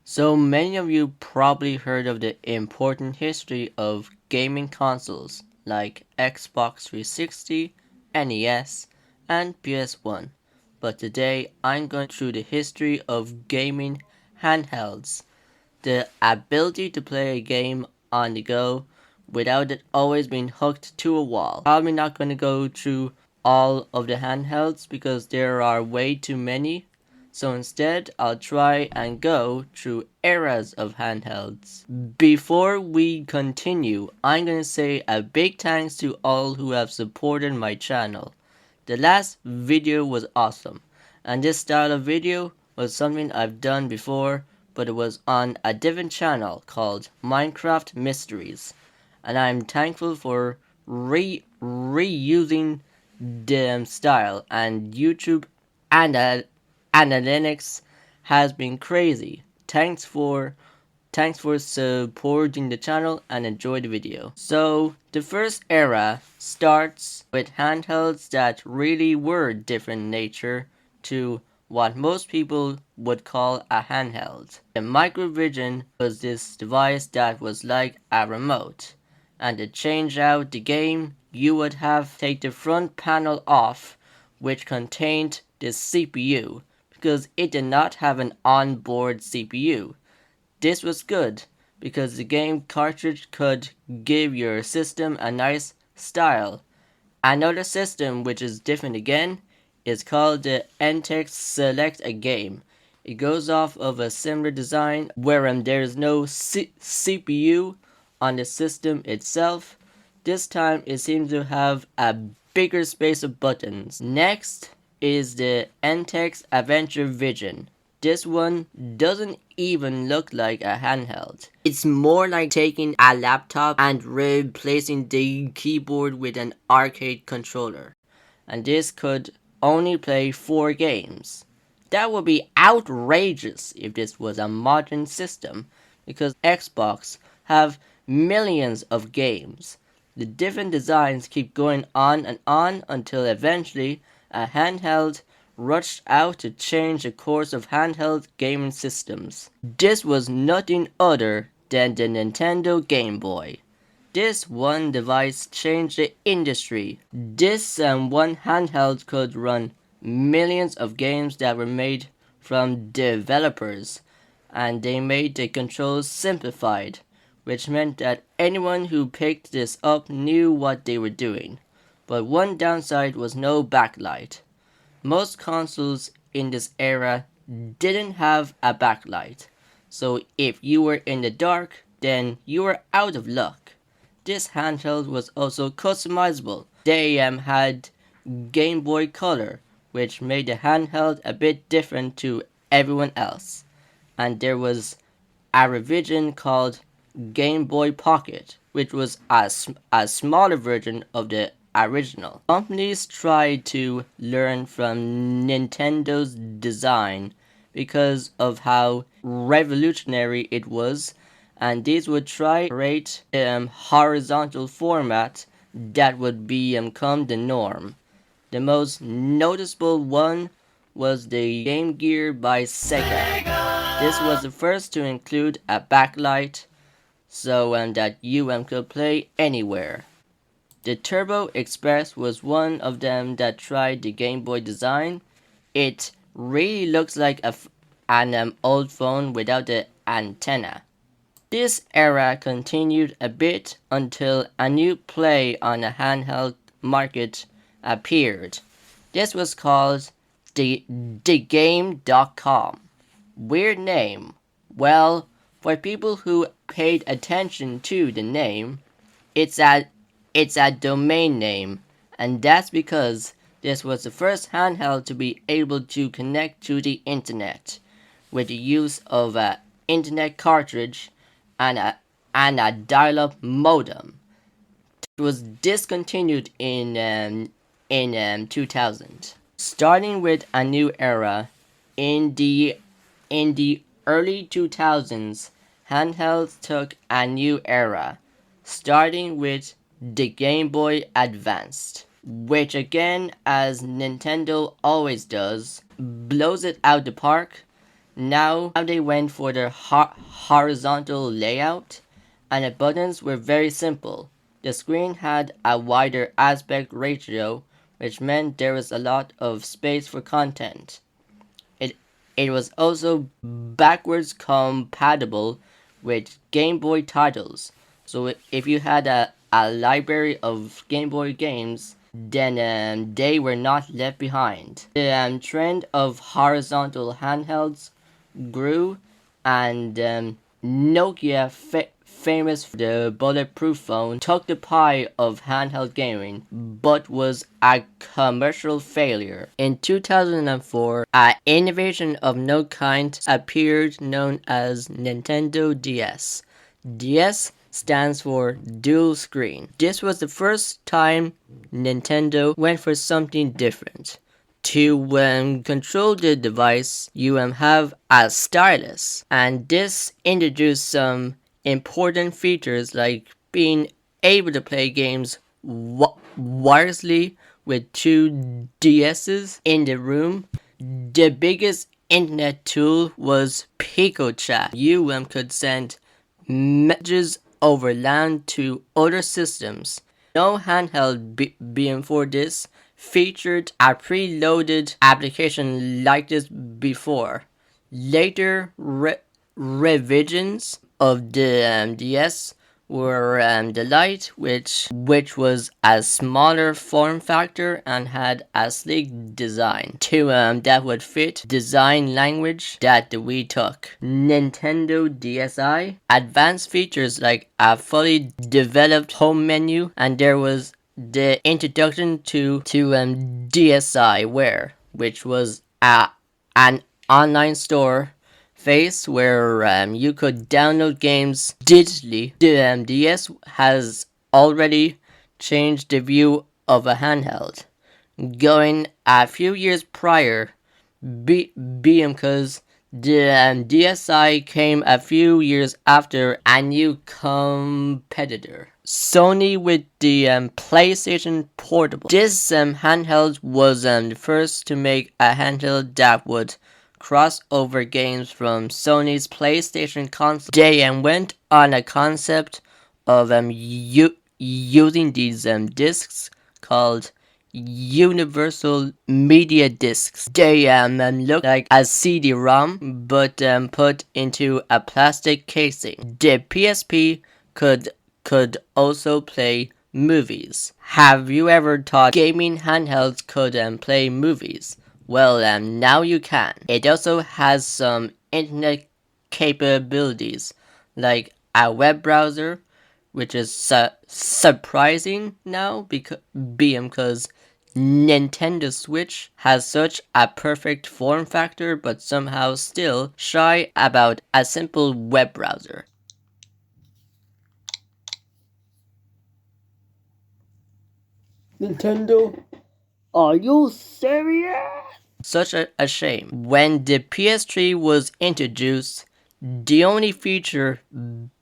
So many of you probably heard of the important history of gaming consoles like Xbox 360, NES, and PS1. But today I'm going through the history of gaming handhelds, the ability to play a game on the go without it always being hooked to a wall. Probably not going to go through all of the handhelds because there are way too many. So instead, I'll try and go through eras of handhelds. Before we continue, I'm going to say a big thanks to all who have supported my channel. The last video was awesome, and this style of video was something I've done before, but it was on a different channel called Minecraft Mysteries, and I'm thankful for reusing the style, and YouTube analytics has been crazy. Thanks for supporting the channel and enjoy the video. So the first era starts with handhelds that really were different in nature to what most people would call a handheld. The Microvision was this device that was like a remote, and to change out the game you would have to take the front panel off, which contained the CPU, because it did not have an onboard CPU. This was good because the game cartridge could give your system a nice style. Another system which is different again is called the Entex Select a Game. It goes off of a similar design where there is no CPU on the system itself. This time it seems to have a bigger space of buttons. Next is the Entex Adventure Vision. This one doesn't even look like a handheld. It's more like taking a laptop and replacing the keyboard with an arcade controller. And this could only play 4 games. That would be outrageous if this was a modern system, because Xbox have millions of games. The different designs keep going on and on until eventually a handheld rushed out to change the course of handheld gaming systems. This was nothing other than the Nintendo Game Boy. This one device changed the industry. This one handheld could run millions of games that were made from developers, and they made the controls simplified, which meant that anyone who picked this up knew what they were doing. But one downside was no backlight. Most consoles in this era didn't have a backlight, so if you were in the dark, then you were out of luck. This handheld was also customizable. They had Game Boy Color, which made the handheld a bit different to everyone else. And there was a revision called Game Boy Pocket, which was a smaller version of the original. Companies tried to learn from Nintendo's design because of how revolutionary it was, and these would try to create a horizontal format that would become the norm. The most noticeable one was the Game Gear by Sega. This was the first to include a backlight, so that you could play anywhere. The Turbo Express was one of them that tried the Game Boy design. It really looks like an old phone without the antenna. This era continued a bit until a new play on the handheld market appeared. This was called thegame.com. Weird name. Well, for people who paid attention to the name, it's a domain name, and that's because this was the first handheld to be able to connect to the internet with the use of an internet cartridge and a dial-up modem. It was discontinued in 2000. Starting with a new era, in the early 2000s, handhelds took a new era, starting with the Game Boy Advanced, which again, as Nintendo always does, blows it out the park. Now they went for the horizontal layout, and the buttons were very simple. The screen had a wider aspect ratio, which meant there was a lot of space for content. It it was also backwards compatible with Game Boy titles. So if you had a library of Game Boy games, then they were not left behind. The trend of horizontal handhelds grew, and Nokia, famous for the bulletproof phone, took the pie of handheld gaming, but was a commercial failure. In 2004, an innovation of no kind appeared known as Nintendo DS. DS stands for dual screen. This was the first time Nintendo went for something different. To control the device, you have a stylus, and this introduced some important features like being able to play games wirelessly with two DSs in the room. The biggest internet tool was PicoChat. You could send messages over LAN to other systems. No handheld before this featured a preloaded application like this before. Later revisions of the DS were the Lite, which was a smaller form factor and had a sleek design to that would fit design language that the Wii took. Nintendo DSi advanced features like a fully developed home menu, and there was the introduction to DSiWare, which was an online store phase where you could download games digitally. The DS has already changed the view of a handheld. Going a few years prior, because the DSi came a few years after a new competitor, Sony, with the PlayStation Portable. This handheld was the first to make a handheld that would crossover games from Sony's PlayStation console. They went on a concept of using these discs called Universal Media Discs. They look like a CD-ROM, but put into a plastic casing. The PSP could also play movies. Have you ever thought gaming handhelds could play movies? Well, now you can. It also has some internet capabilities, like a web browser, which is surprising now because Nintendo Switch has such a perfect form factor, but somehow still shy about a simple web browser. Nintendo, are you serious? Such a shame. When the PS3 was introduced, the only feature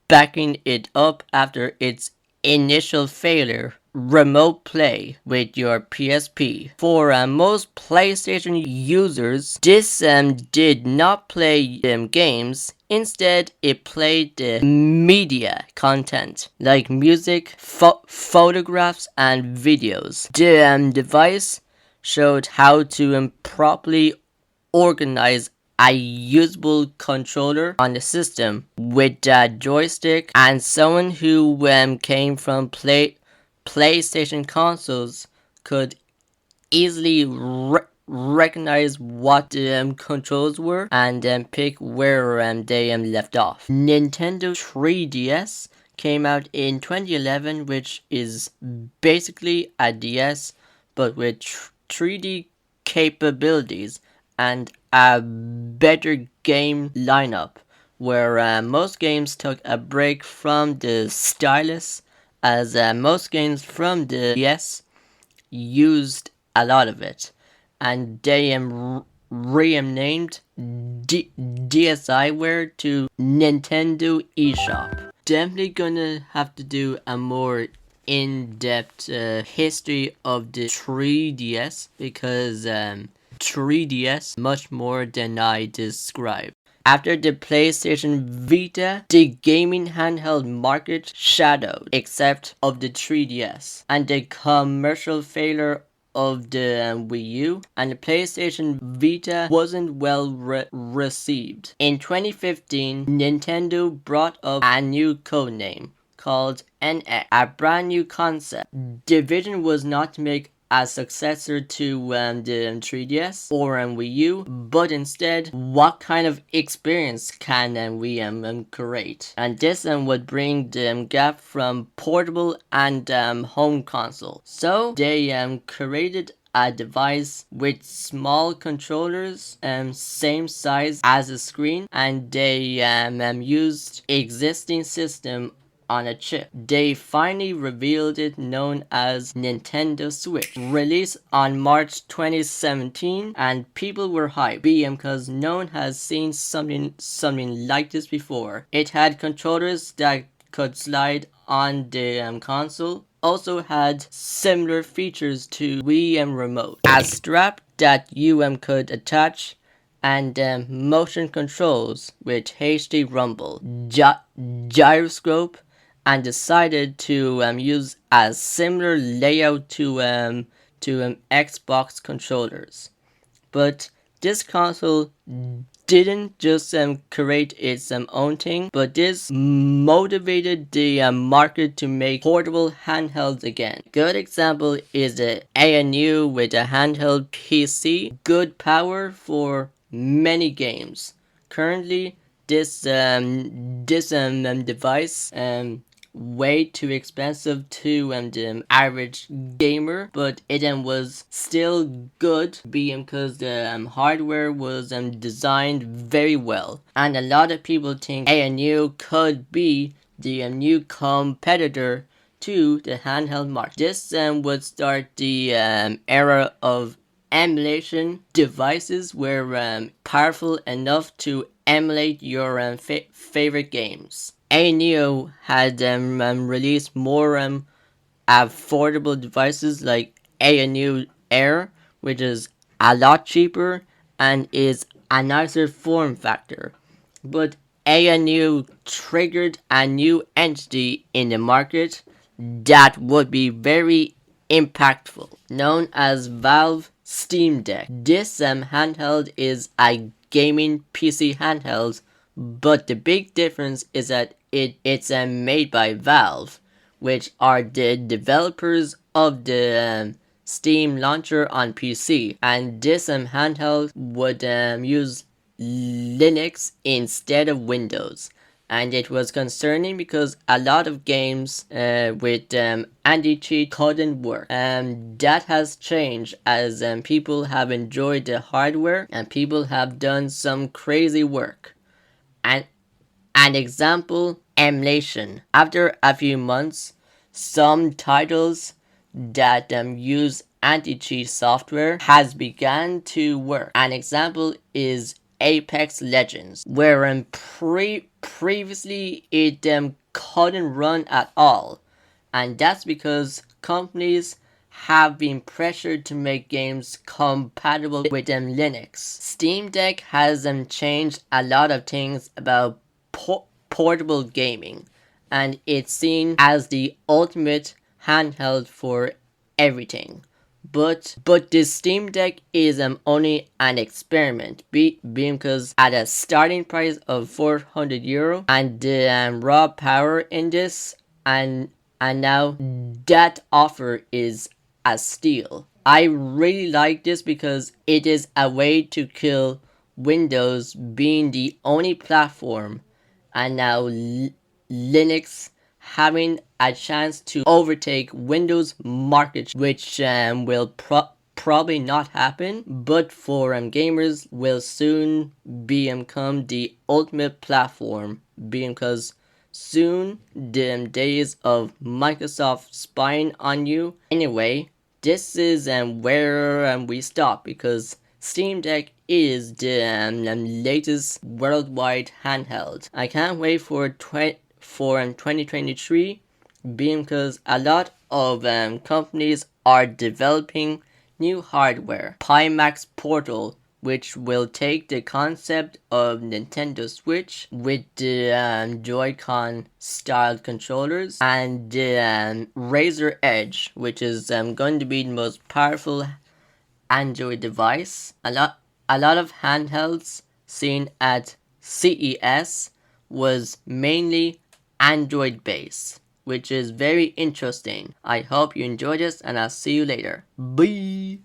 backing it up after its initial failure, remote play with your PSP. For most PlayStation users, this did not play games. Instead, it played the media content like music, photographs, and videos. The device showed how to properly organize a usable controller on the system with a joystick, and someone who came from PlayStation consoles could easily recognize what the controls were and pick where they left off. Nintendo 3DS came out in 2011, which is basically a DS but with 3D capabilities and a better game lineup, where most games took a break from the stylus, as most games from the DS used a lot of it, and they renamed DSiWare to Nintendo eShop. Definitely gonna have to do a more in-depth history of the 3DS, because 3DS much more than I described. After the PlayStation Vita, the gaming handheld market shadowed, except of the 3DS, and the commercial failure of the Wii U, and the PlayStation Vita wasn't well received. In 2015, Nintendo brought up a new codename called NX, a brand new concept. The vision was not to make a successor to the 3DS or Wii U, but instead, what kind of experience can we create? And this would bring the gap from portable and home console. So they created a device with small controllers, same size as a screen, and they used existing system on a chip. They finally revealed it, known as Nintendo Switch. Released on March 2017, and people were hyped because no one has seen something like this before. It had controllers that could slide on the console. Also had similar features to Wii Remote. A strap that you could attach, and motion controls with HD rumble, gyroscope, and decided to use a similar layout to Xbox controllers. But this console didn't just create its own thing, but this motivated the market to make portable handhelds again. Good example is the ANU with a handheld PC, good power for many games. Currently, this device way too expensive to the average gamer, but it was still good because the hardware was designed very well, and a lot of people think ANU could be the new competitor to the handheld market. This would start the era of emulation devices were powerful enough to emulate your favorite games. ANEO had released more affordable devices like ANU Air, which is a lot cheaper and is a nicer form factor. But ANU triggered a new entity in the market that would be very impactful, known as Valve Steam Deck. This handheld is a gaming PC handheld, but the big difference is that it's made by Valve, which are the developers of the Steam launcher on PC, and this handheld would use Linux instead of Windows. And it was concerning because a lot of games with anti-cheat couldn't work. That has changed as people have enjoyed the hardware and people have done some crazy work. And an example, emulation. After a few months, some titles that use anti-cheat software has begun to work. An example is Apex Legends, where previously it couldn't run at all, and that's because companies have been pressured to make games compatible with Linux. Steam Deck has changed a lot of things about portable gaming, and it's seen as the ultimate handheld for everything. But this Steam Deck is only an experiment, because at a starting price of €400 and the raw power in this, and now that offer is a steal. I really like this because it is a way to kill Windows being the only platform, and now Linux having a chance to overtake Windows market, which will probably not happen, but for gamers will soon become the ultimate platform, because soon the days of Microsoft spying on you. Anyway, this is where we stop, because Steam Deck is the latest worldwide handheld. I can't wait for 2023, because a lot of companies are developing new hardware. Pimax Portal which will take the concept of Nintendo Switch with the Joy-Con styled controllers and the Razer Edge, which is going to be the most powerful Android device. A lot of handhelds seen at CES was mainly Android based, which is very interesting. I hope you enjoyed this and I'll see you later. Bye!